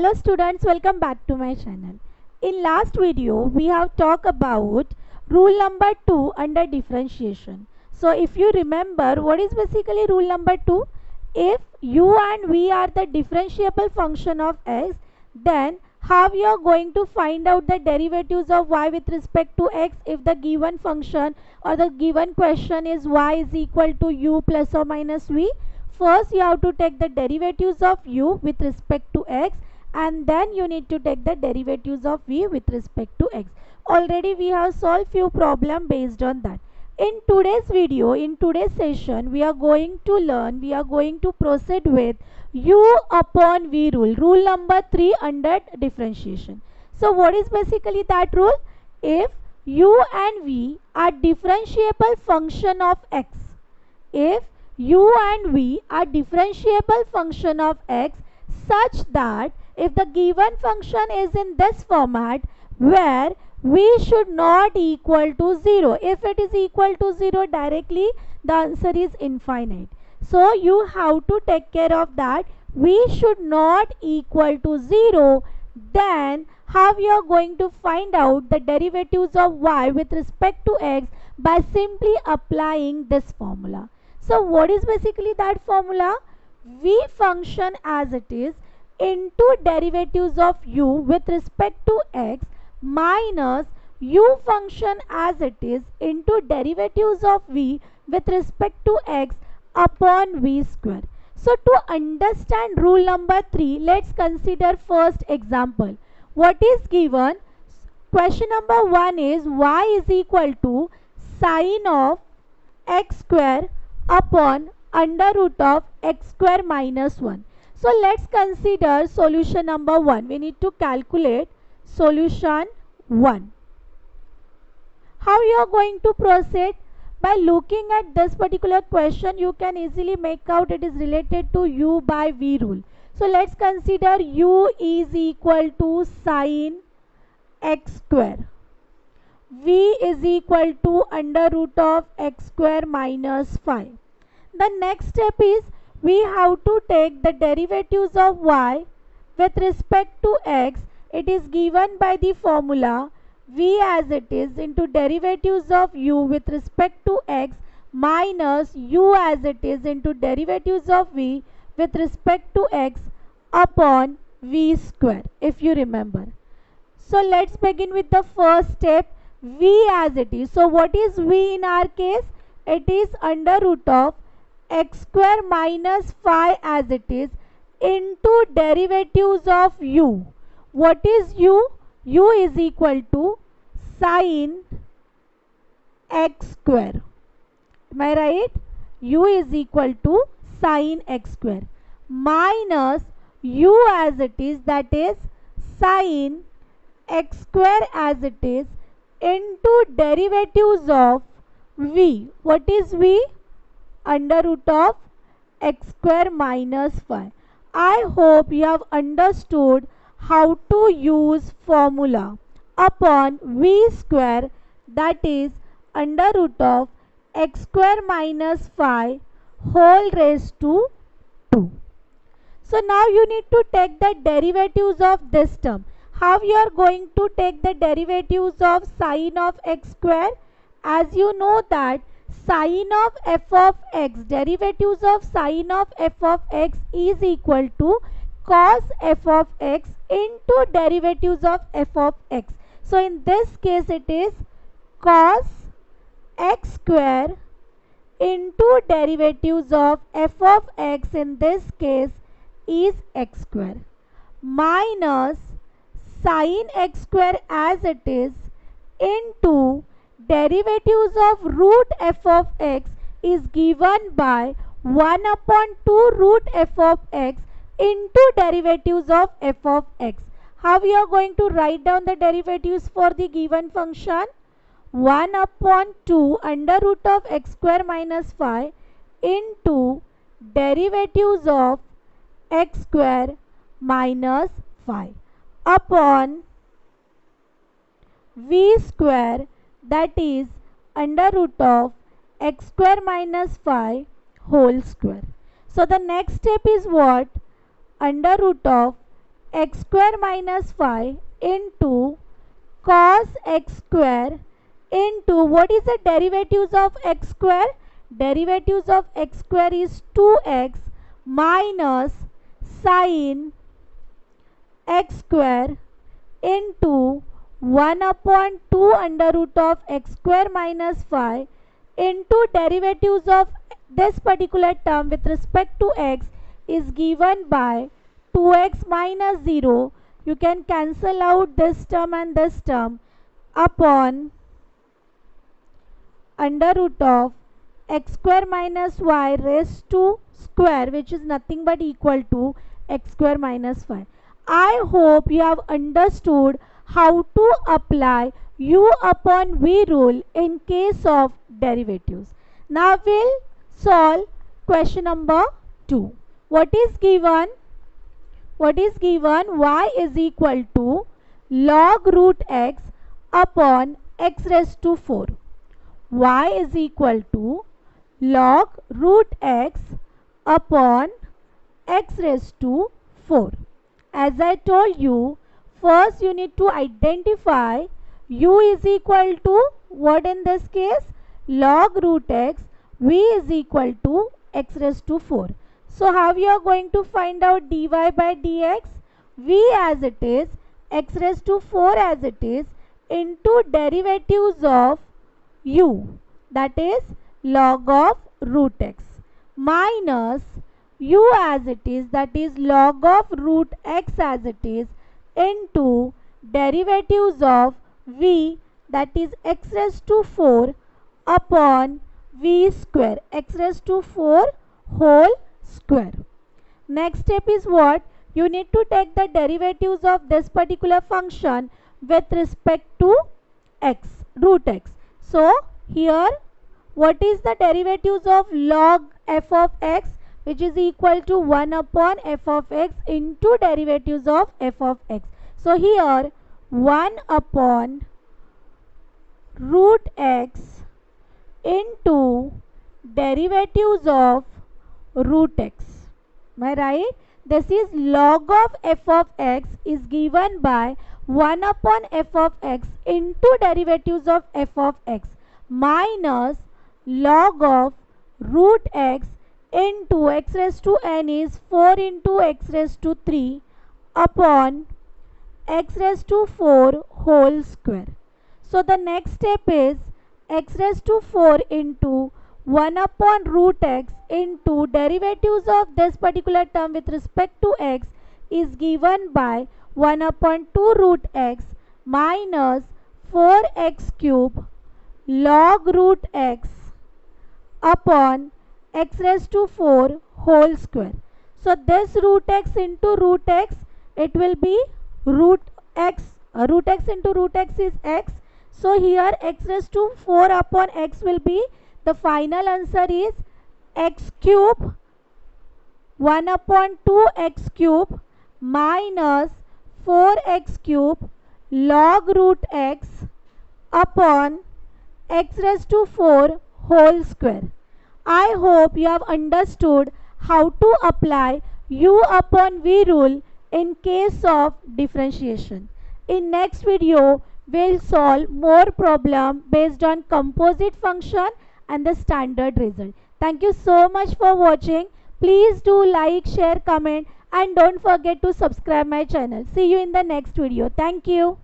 Hello students, welcome back to my channel. In last video, we have talked about rule number 2 under differentiation. So if you remember, what is basically rule number 2? If u and v are the differentiable function of x, then how you are going to find out the derivatives of y with respect to x if the given function or the given question is y is equal to u plus or minus v? First you have to take the derivatives of u with respect to x, and then you need to take the derivatives of v with respect to x. Already we have solved few problems based on that. In today's video, in today's session, we are going to proceed with u upon v rule, rule number 3 under differentiation. So what is basically that rule? If u and v are differentiable function of x, if u and v are differentiable function of x such that if the given function is in this format where v should not equal to 0, if it is equal to 0 directly, the answer is infinite. So you have to take care of that. V should not equal to 0. Then how you are going to find out the derivatives of y with respect to x? By simply applying this formula. So what is basically that formula? V function as it is into derivatives of u with respect to x minus u function as it is into derivatives of v with respect to x upon v square. So to understand rule number 3, let's consider first example. What is given? Question number 1 is y is equal to sine of x square upon under root of x square minus 1. So let's consider solution number 1. We need to calculate solution 1. How you are going to proceed? By looking at this particular question, you can easily make out it is related to u by v rule. So let's consider u is equal to sine x square. V is equal to under root of x square minus 5. The next step is we have to take the derivatives of y with respect to x. It is given by the formula v as it is into derivatives of u with respect to x minus u as it is into derivatives of v with respect to x upon v square, if you remember. So let's begin with the first step, v as it is. So what is v in our case? It is under root of x square minus 5 as it is into derivatives of u. What is u? U is equal to sine x square. Am I right? U is equal to sine x square minus u as it is, that is sine x square as it is into derivatives of v. What is v? Under root of x square minus 5. I hope you have understood how to use formula upon v square, that is under root of x square minus 5 whole raised to 2. So now you need to take the derivatives of this term. How you are going to take the derivatives of sine of x square? As you know that sine of f of x, derivatives of sine of f of x is equal to cos f of x into derivatives of f of x. So in this case it is cos x square into derivatives of f of x, in this case is x square, minus sine x square as it is into derivatives of root f of x is given by 1 upon 2 root f of x into derivatives of f of x. How we are going to write down the derivatives for the given function? 1 upon 2 under root of x square minus 5 into derivatives of x square minus 5 upon v square, that is under root of x square minus 5 whole square. So the next step is what? Under root of x square minus 5 into cos x square into, what is the derivatives of x square? Derivatives of x square is 2x minus sin x square into 1 upon 2 under root of x square minus 5 into derivatives of this particular term with respect to x is given by 2x minus 0. You can cancel out this term and this term upon under root of x square minus y raised to square, which is nothing but equal to x square minus 5. I hope you have understood how to apply u upon v rule in case of derivatives. Now we'll solve question number 2. What is given? What is given? Y is equal to log root x upon x raised to 4. Y is equal to log root x upon x raised to 4. As I told you, first you need to identify u is equal to what in this case? Log root x. V is equal to x raised to 4. So how you are going to find out dy by dx? V as it is, x raised to 4 as it is, into derivatives of u, that is log of root x, minus u as it is, that is log of root x as it is, into derivatives of v, that is x raised to 4 upon v square, x raised to 4 whole square. Next step is what? You need to take the derivatives of this particular function with respect to x, root x. So here, what is the derivatives of log f of x, which is equal to 1 upon f of x into derivatives of f of x. So here 1 upon root x into derivatives of root x. Am I right? This is log of f of x is given by 1 upon f of x into derivatives of f of x minus log of root x into x raised to n is 4 into x raised to 3 upon x raised to 4 whole square. So the next step is x raised to 4 into 1 upon root x into derivatives of this particular term with respect to x is given by 1 upon 2 root x minus 4x cube log root x upon x raised to 4 whole square. So this root x into root x, it will be root x. Root x into root x is x. So here x raised to 4 upon x will be, the final answer is x cube 1 upon 2x cube minus 4x cube log root x upon x raised to 4 whole square. I hope you have understood how to apply u upon v rule in case of differentiation. In next video, we'll solve more problem based on composite function and the standard result. Thank you so much for watching. Please do like, share, comment, and don't forget to subscribe my channel. See you in the next video. Thank you.